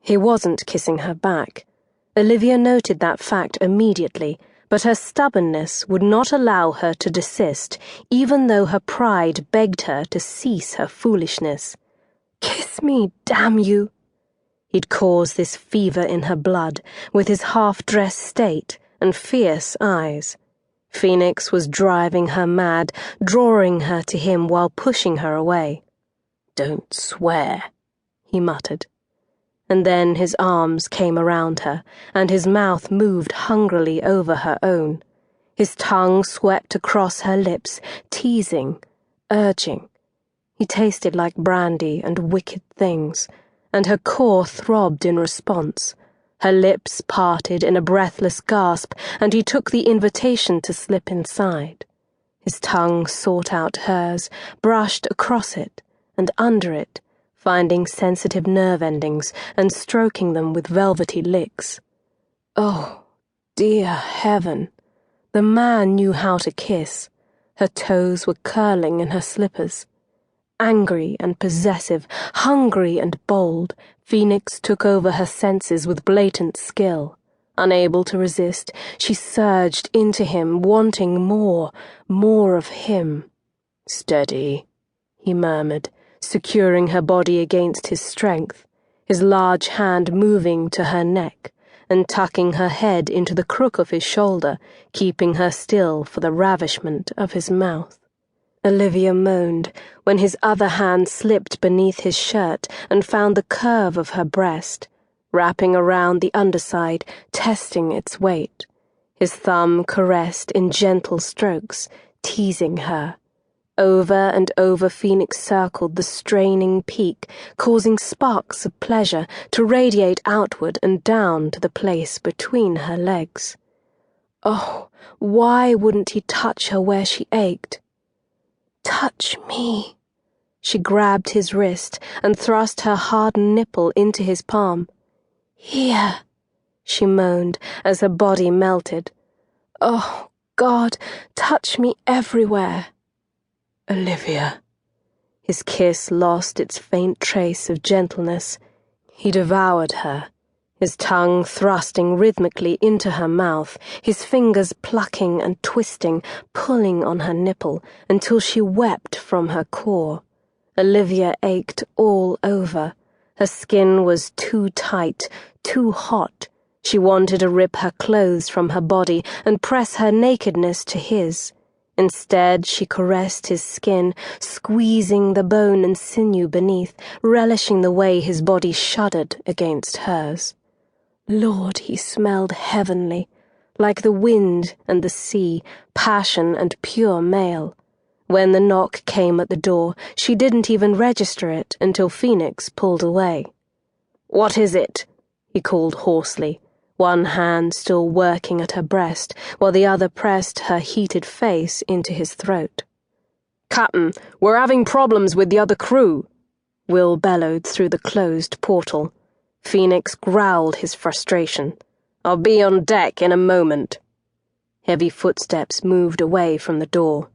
He wasn't kissing her back. Olivia noted that fact immediately, but her stubbornness would not allow her to desist, even though her pride begged her to cease her foolishness. "Kiss me, damn you!" He'd caused this fever in her blood, with his half-dressed state and fierce eyes. Phoenix was driving her mad, drawing her to him while pushing her away. "Don't swear," he muttered. And then his arms came around her, and his mouth moved hungrily over her own. His tongue swept across her lips, teasing, urging. He tasted like brandy and wicked things, and her core throbbed in response. Her lips parted in a breathless gasp, and he took the invitation to slip inside. His tongue sought out hers, brushed across it, and under it, finding sensitive nerve endings and stroking them with velvety licks. Oh, dear heaven! The man knew how to kiss. Her toes were curling in her slippers. Angry and possessive, hungry and bold, Phoenix took over her senses with blatant skill. Unable to resist, she surged into him, wanting more of him. "Steady," he murmured, securing her body against his strength, his large hand moving to her neck and tucking her head into the crook of his shoulder, keeping her still for the ravishment of his mouth. Olivia moaned when his other hand slipped beneath his shirt and found the curve of her breast, wrapping around the underside, testing its weight. His thumb caressed in gentle strokes, teasing her. Over and over Phoenix circled the straining peak, causing sparks of pleasure to radiate outward and down to the place between her legs. Oh, why wouldn't he touch her where she ached? "Touch me." She grabbed his wrist and thrust her hardened nipple into his palm. "Here," she moaned as her body melted. "Oh, God, touch me everywhere." "Olivia." His kiss lost its faint trace of gentleness. He devoured her, his tongue thrusting rhythmically into her mouth, his fingers plucking and twisting, pulling on her nipple until she wept from her core. Olivia ached all over. Her skin was too tight, too hot. She wanted to rip her clothes from her body and press her nakedness to his. Instead, she caressed his skin, squeezing the bone and sinew beneath, relishing the way his body shuddered against hers. Lord, he smelled heavenly, like the wind and the sea, passion and pure male. When the knock came at the door, she didn't even register it until Phoenix pulled away. "What is it?" he called hoarsely, one hand still working at her breast, while the other pressed her heated face into his throat. "Captain, we're having problems with the other crew," Will bellowed through the closed portal. Phoenix growled his frustration. "I'll be on deck in a moment." Heavy footsteps moved away from the door.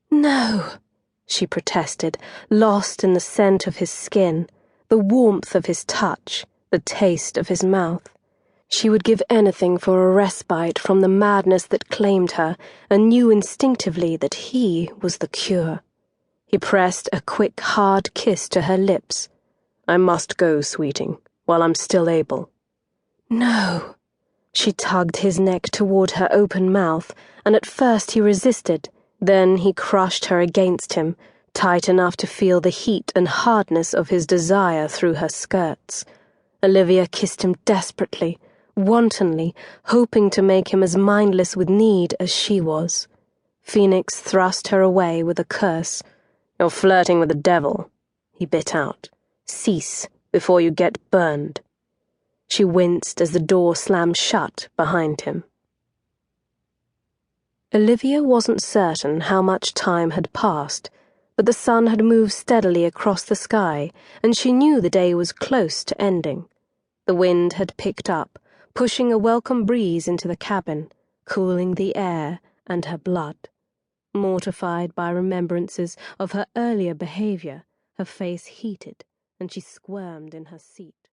"No," she protested, lost in the scent of his skin, the warmth of his touch, the taste of his mouth. She would give anything for a respite from the madness that claimed her, and knew instinctively that he was the cure. He pressed a quick, hard kiss to her lips. "I must go, sweeting, while I'm still able." "No." She tugged his neck toward her open mouth, and at first he resisted. Then he crushed her against him, tight enough to feel the heat and hardness of his desire through her skirts. Olivia kissed him desperately, wantonly, hoping to make him as mindless with need as she was. Phoenix thrust her away with a curse. "You're flirting with the devil," he bit out. "Cease, before you get burned." She winced as the door slammed shut behind him. Olivia wasn't certain how much time had passed, but the sun had moved steadily across the sky, and she knew the day was close to ending. The wind had picked up, pushing a welcome breeze into the cabin, cooling the air and her blood. Mortified by remembrances of her earlier behavior, her face heated, and she squirmed in her seat.